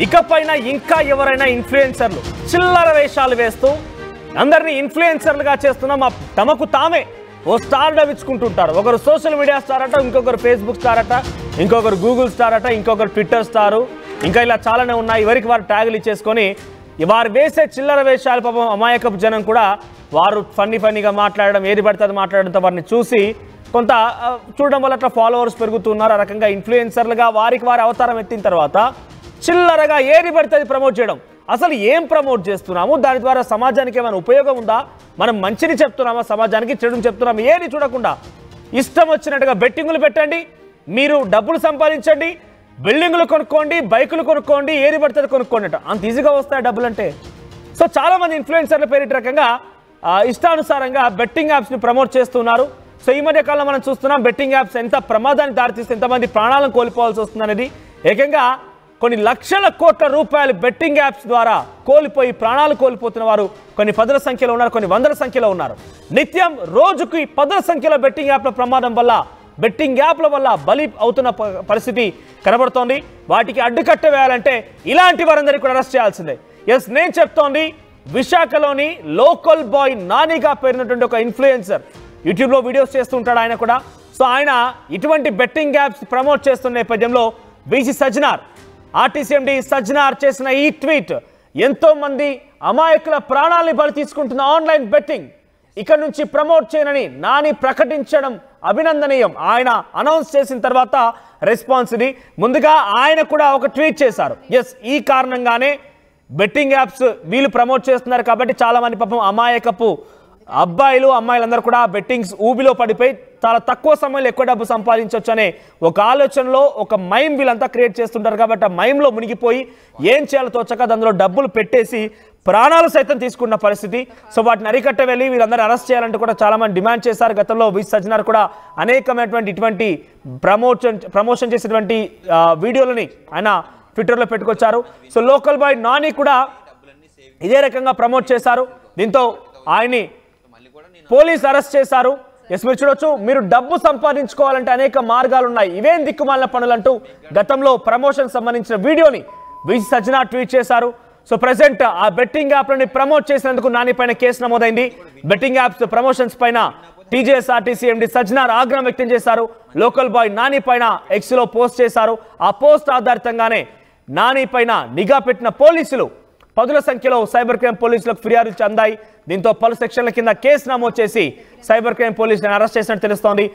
ఇకపైన ఇంకా ఎవరైనా ఇన్ఫ్లుయెన్సర్లు చిల్లర వేషాలు వేస్తూ అందరినీ ఇన్ఫ్లుయెన్సర్లుగా చేస్తున్న తమకు తామే ఓ స్టార్ డవించుకుంటుంటారు. ఒకరు సోషల్ మీడియా స్టార్ అట, ఇంకొకరు ఫేస్బుక్ స్టార్ అట, ఇంకొకరు గూగుల్ స్టార్ అట, ఇంకొకరు ట్విట్టర్ స్టారు, ఇంకా ఇలా చాలానే ఉన్నాయి. ఎవరికి వారు ట్యాగులు ఇచ్చేసుకొని వారు వేసే చిల్లర వేషాలు పాపం అమాయకపు జనం కూడా వారు ఫన్నీగా మాట్లాడడం, ఏది పడుతుంది మాట్లాడడంతో వారిని చూసి కొంత చూడడం వల్ల అట్లా ఫాలోవర్స్ పెరుగుతున్నారు. ఆ రకంగా ఇన్ఫ్లుయెన్సర్లుగా వారికి వారి అవతారం ఎత్తిన తర్వాత చిల్లరగా ఏది పడుతుంది ప్రమోట్ చేయడం. అసలు ఏం ప్రమోట్ చేస్తున్నాము, దాని ద్వారా సమాజానికి ఏమైనా ఉపయోగం ఉందా, మనం మంచిని చెప్తున్నామా, సమాజానికి చెడుని చెప్తున్నాము, ఏది చూడకుండా ఇష్టం వచ్చినట్టుగా బెట్టింగులు పెట్టండి, మీరు డబ్బులు సంపాదించండి, బిల్డింగులు కొనుక్కోండి, బైకులు కొనుక్కోండి, ఏది పడుతుంది కొనుక్కోండి అంట. అంత ఈజీగా వస్తాయి డబ్బులు అంటే. సో చాలామంది ఇన్ఫ్లుయెన్సర్ల పేరిట రకంగా ఇష్టానుసారంగా బెట్టింగ్ యాప్స్ని ప్రమోట్ చేస్తున్నారు. సో ఈ మధ్య కాలంలో మనం చూస్తున్నాం బెట్టింగ్ యాప్స్ ఎంత ప్రమాదాన్ని దారితీస్తే ఎంతమంది ప్రాణాలను కోల్పోవాల్సి వస్తుంది అనేది. ఏకంగా కొన్ని లక్షల కోట్ల రూపాయలు బెట్టింగ్ యాప్స్ ద్వారా కోల్పోయి ప్రాణాలు కోల్పోతున్న వారు కొన్ని పదుల సంఖ్యలో ఉన్నారు, కొన్ని వందల సంఖ్యలో ఉన్నారు. నిత్యం రోజుకి పదుల సంఖ్యలో బెట్టింగ్ యాప్ల ప్రమాదం వల్ల, బెట్టింగ్ యాప్ల వల్ల బలి అవుతున్న పరిస్థితి కనబడుతోంది. వాటికి అడ్డుకట్ట వేయాలంటే ఇలాంటి వారందరికీ కూడా అరెస్ట్ చేయాల్సిందే. ఎస్, నేను చెప్తోంది విశాఖలోని లోకల్ బాయ్ నానిగా పేరున్నటువంటి ఒక ఇన్ఫ్లుయెన్సర్. యూట్యూబ్లో వీడియోస్ చేస్తుంటాడు ఆయన కూడా. సో ఆయన ఇటువంటి బెట్టింగ్ యాప్స్ ప్రమోట్ చేస్తున్న నేపథ్యంలో బీసీ సజ్జనార్, ఆర్టీసీఎండి సజ్జనార్ చేసిన ఈ ట్వీట్ ఎంతో మంది అమాయకుల ప్రాణాలని బలి తీసుకుంటున్న ఆన్లైన్ బెట్టింగ్ ఇక్కడ నుంచి ప్రమోట్ చేయనని నాని ప్రకటించడం అభినందనీయం. ఆయన అనౌన్స్ చేసిన తర్వాత రెస్పాన్స్ ఇది. ముందుగా ఆయన కూడా ఒక ట్వీట్ చేశారు. ఎస్, ఈ కారణంగానే బెట్టింగ్ యాప్స్ వీళ్ళు ప్రమోట్ చేస్తున్నారు కాబట్టి చాలా మంది పాపం అమాయకపు అబ్బాయిలు అమ్మాయిలందరూ కూడా బెట్టింగ్స్ ఊబిలో పడిపోయి చాలా తక్కువ సమయంలో ఎక్కువ డబ్బు సంపాదించవచ్చు అనే ఒక ఆలోచనలో ఒక మైమ్ వీళ్ళంతా క్రియేట్ చేస్తుంటారు. కాబట్టి ఆ మైమ్లో మునిగిపోయి ఏం చేయాలో తోచక అందులో డబ్బులు పెట్టేసి ప్రాణాలు సైతం తీసుకున్న పరిస్థితి. సో వాటిని అరికట్ట వెళ్ళి వీళ్ళందరూ అరెస్ట్ చేయాలంటూ కూడా చాలా మంది డిమాండ్ చేశారు. గతంలో బీసీ సజ్జనార్ కూడా అనేకమైనటువంటి ఇటువంటి ప్రమోషన్ చేసేటువంటి వీడియోలని ఆయన ట్విట్టర్లో పెట్టుకొచ్చారు. సో లోకల్ బాయ్ నాని కూడా ఇదే రకంగా ప్రమోట్ చేశారు. దీంతో ఆయన్ని పోలీస్ అరెస్ట్ చేశారు. ఎస్, మీరు చూడొచ్చు, మీరు డబ్బు సంపాదించుకోవాలంటే అనేక మార్గాలు ఉన్నాయి, ఇవేం దిక్కుమాలిన పనులంటూ గతంలో ప్రమోషన్ సంబంధించిన వీడియోని బీసీ సజ్జనార్ ట్వీట్ చేశారు. సో ప్రెసెంట్ ఆ బెట్టింగ్ యాప్లని ప్రమోట్ చేసినందుకు నాని పైన కేసు నమోదైంది. బెట్టింగ్ యాప్స్ ప్రమోషన్స్ పైన టీజేఎస్ఆర్టీసీ ఎండి సజ్జనార్ ఆగ్రహం వ్యక్తం చేశారు. లోకల్ బాయ్ నాని పైన ఎక్స్లో పోస్ట్ చేశారు. ఆ పోస్ట్ ఆధారితంగానే నాని పైన నిఘా పెట్టిన పోలీసులు పదుల సంఖ్యలో సైబర్ క్రైమ్ పోలీసులకు ఫిర్యాదులు అందాయి. దీంతో పలు సెక్షన్ల కింద కేసు నమోదు చేసి సైబర్ క్రైమ్ పోలీసులను అరెస్ట్ చేసినట్టు తెలుస్తోంది.